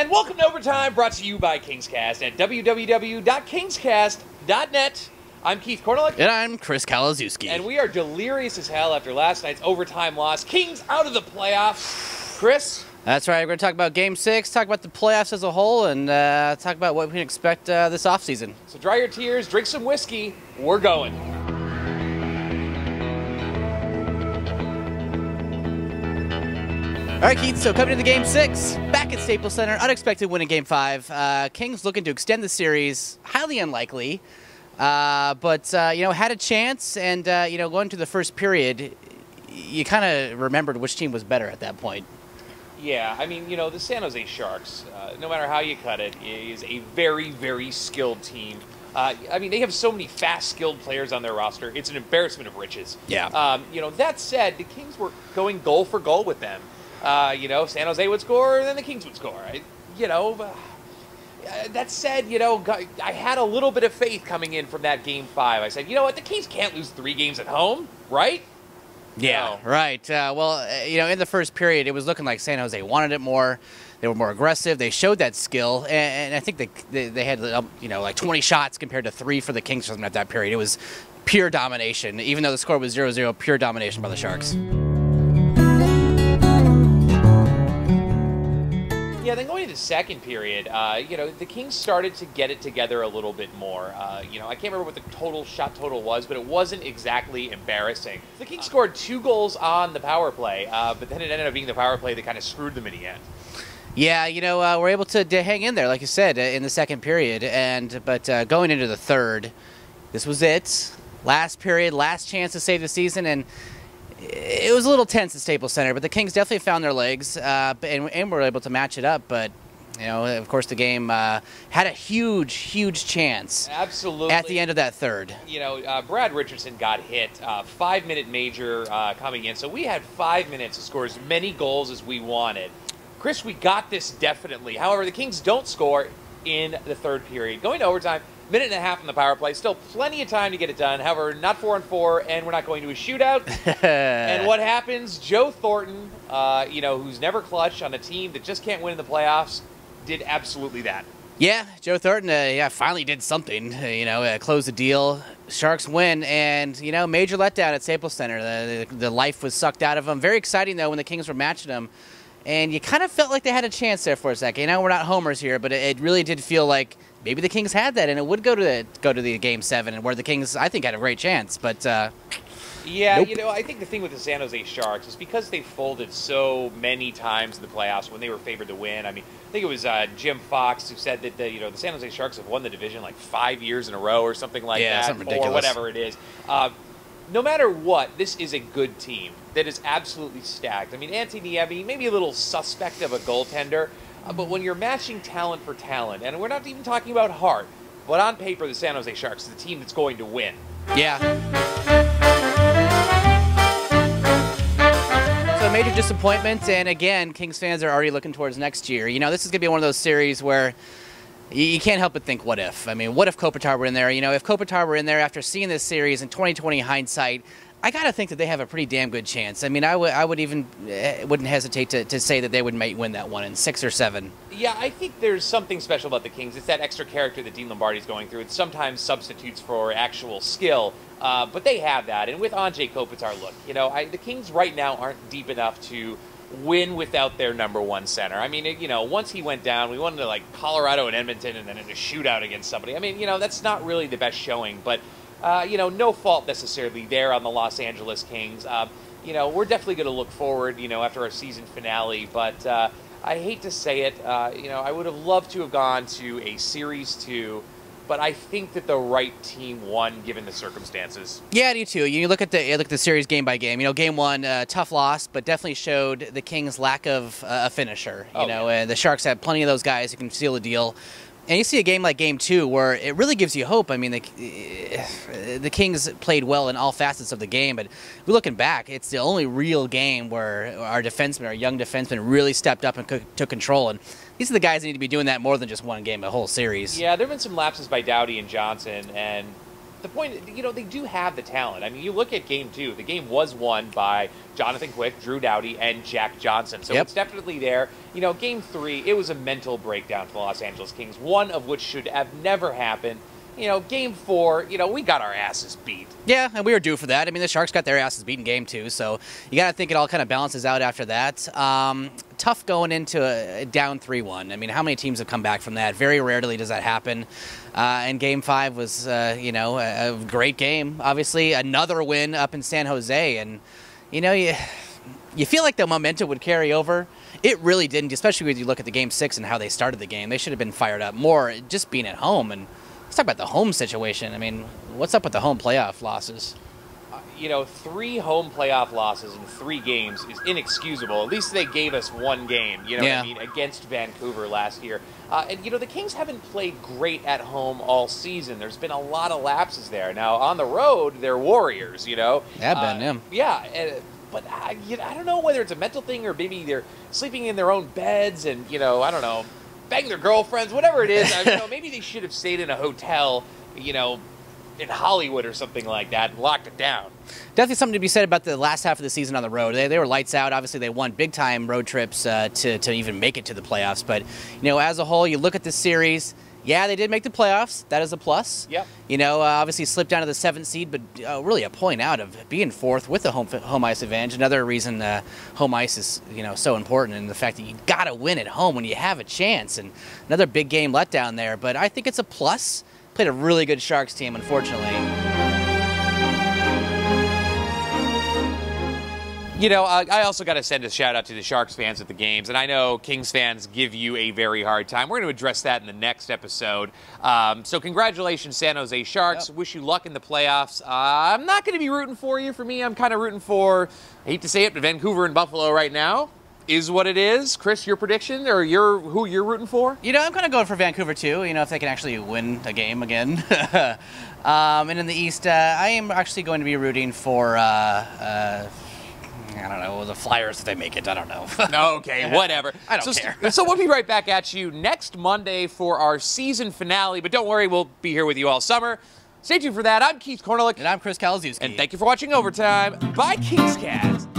And welcome to Overtime, brought to you by KingsCast at www.kingscast.net. I'm Keith Korneluk. And I'm Chris Kalazewski. And we are delirious as hell after last night's overtime loss. Kings out of the playoffs. Chris? That's right. We're going to talk about Game 6, talk about the playoffs as a whole, and talk about what we can expect this offseason. So dry your tears, drink some whiskey. We're going. All right, Keith, so coming into Game 6, back at Staples Center, unexpected win in Game 5. Kings looking to extend the series, highly unlikely, but had a chance, and, going to the first period, you kind of remembered which team was better at that point. Yeah, I mean, the San Jose Sharks, no matter how you cut it, is a very, very skilled team. They have so many fast, skilled players on their roster. It's an embarrassment of riches. Yeah. That said, the Kings were going goal for goal with them. San Jose would score, and then the Kings would score. That said, I had a little bit of faith coming in from that Game 5. I said, you know what, the Kings can't lose 3 games at home, right? Yeah, right. In the first period, it was looking like San Jose wanted it more. They were more aggressive. They showed that skill, and I think they had, like 20 shots compared to 3 for the Kings at that period. It was pure domination. Even though the score was 0-0, pure domination by the Sharks. Yeah, then going into the second period, the Kings started to get it together a little bit more. I can't remember what the shot total was, but it wasn't exactly embarrassing. The Kings scored 2 goals on the power play, but then it ended up being the power play that kind of screwed them in the end. Yeah, we're able to hang in there, like you said, in the second period. But going into the third, this was it. Last period, last chance to save the season, and it was a little tense at Staples Center, but the Kings definitely found their legs and were able to match it up. But, of course, the game had a huge, huge chance. Absolutely. At the end of that third. Brad Richardson got hit, 5-minute major coming in, so we had 5 minutes to score as many goals as we wanted. Chris, we got this definitely. However, the Kings don't score in the third period. Going to overtime, minute and a half on the power play. Still plenty of time to get it done. However, not 4-on-4, and we're not going to a shootout. And what happens? Joe Thornton, who's never clutch on a team that just can't win in the playoffs, did absolutely that. Yeah, Joe Thornton, finally did something. Closed the deal. Sharks win, and major letdown at Staples Center. The life was sucked out of them. Very exciting though when the Kings were matching them. And you kind of felt like they had a chance there for a second. We're not homers here, but it really did feel like maybe the Kings had that, and it would go to the Game 7, and where the Kings, I think, had a great chance. But yeah, nope. I think the thing with the San Jose Sharks is because they folded so many times in the playoffs when they were favored to win. I think it was Jim Fox who said that the San Jose Sharks have won the division like 5 years in a row or something like that, something ridiculous. Or whatever it is. No matter what, this is a good team that is absolutely stacked. Anthony Niemi, maybe a little suspect of a goaltender, but when you're matching talent for talent, and we're not even talking about heart, but on paper, the San Jose Sharks is the team that's going to win. Yeah. So major disappointment, and again, Kings fans are already looking towards next year. This is going to be one of those series where you can't help but think, what if? What if Kopitar were in there? If Kopitar were in there after seeing this series in 2020 hindsight, I got to think that they have a pretty damn good chance. I wouldn't hesitate to say that they might win that one in 6 or 7. Yeah, I think there's something special about the Kings. It's that extra character that Dean Lombardi's going through. It sometimes substitutes for actual skill, but they have that. And with Anze Kopitar, look, the Kings right now aren't deep enough to win without their number 1 center. Once he went down, we went to Colorado and Edmonton and then in a shootout against somebody. That's not really the best showing, but no fault necessarily there on the Los Angeles Kings. We're definitely going to look forward, after our season finale, but I hate to say it, I would have loved to have gone to a Series 2, but I think that the right team won given the circumstances. Yeah, I do too. You look at the series game by game. Game 1, tough loss, but definitely showed the Kings' lack of a finisher. And the Sharks have plenty of those guys who can seal the deal. And you see a game like Game 2 where it really gives you hope. The Kings played well in all facets of the game, but looking back, it's the only real game where our young defensemen really stepped up and took control. And these are the guys that need to be doing that more than just one game, a whole series. Yeah, there have been some lapses by Doughty and Johnson, and the point, they do have the talent. I mean, you look at Game 2. The game was won by Jonathan Quick, Drew Doughty, and Jack Johnson. So it's definitely there. Game 3, it was a mental breakdown for the Los Angeles Kings, one of which should have never happened. Game 4, we got our asses beat. Yeah, and we were due for that. I mean, the Sharks got their asses beat in Game 2, so you got to think it all kind of balances out after that. Tough going into a down 3-1. I mean, how many teams have come back from that? Very rarely does that happen. And Game 5 was, a great game. Obviously, another win up in San Jose, and, you feel like the momentum would carry over. It really didn't, especially when you look at the Game 6 and how they started the game. They should have been fired up more just being at home. And let's talk about the home situation. I mean, what's up with the home playoff losses? 3 home playoff losses in 3 games is inexcusable. At least they gave us 1 game, what I mean, against Vancouver last year. And, the Kings haven't played great at home all season. There's been a lot of lapses there. Now, on the road, they're Warriors, Yeah, Ben, yeah. But I don't know whether it's a mental thing or maybe they're sleeping in their own beds and, I don't know, bang their girlfriends, whatever it is. Maybe they should have stayed in a hotel, in Hollywood or something like that and locked it down. Definitely something to be said about the last half of the season on the road. They were lights out. Obviously, they won big-time road trips to even make it to the playoffs. But, as a whole, you look at this series, yeah, they did make the playoffs. That is a plus. Yep. Obviously slipped down to the 7th seed, but really a point out of being 4th with the home ice advantage. Another reason home ice is, so important, and the fact that you got to win at home when you have a chance. And another big game letdown there. But I think it's a plus. Played a really good Sharks team, unfortunately. I also got to send a shout out to the Sharks fans at the games, and I know Kings fans give you a very hard time. We're going to address that in the next episode. So congratulations, San Jose Sharks. Yep. Wish you luck in the playoffs. I'm not going to be rooting for you. For me, I'm kind of rooting for, I hate to say it, but Vancouver and Buffalo right now. Is what it is. Chris, your prediction or who you're rooting for? I'm kind of going for Vancouver too, if they can actually win a game again. And in the East, I am actually going to be rooting for, I don't know, the Flyers if they make it. I don't know. Okay, whatever. I don't care. So we'll be right back at you next Monday for our season finale, but don't worry, we'll be here with you all summer. Stay tuned for that. I'm Keith Korneluk. And I'm Chris Kalaszewski. And thank you for watching Overtime by KingsCast.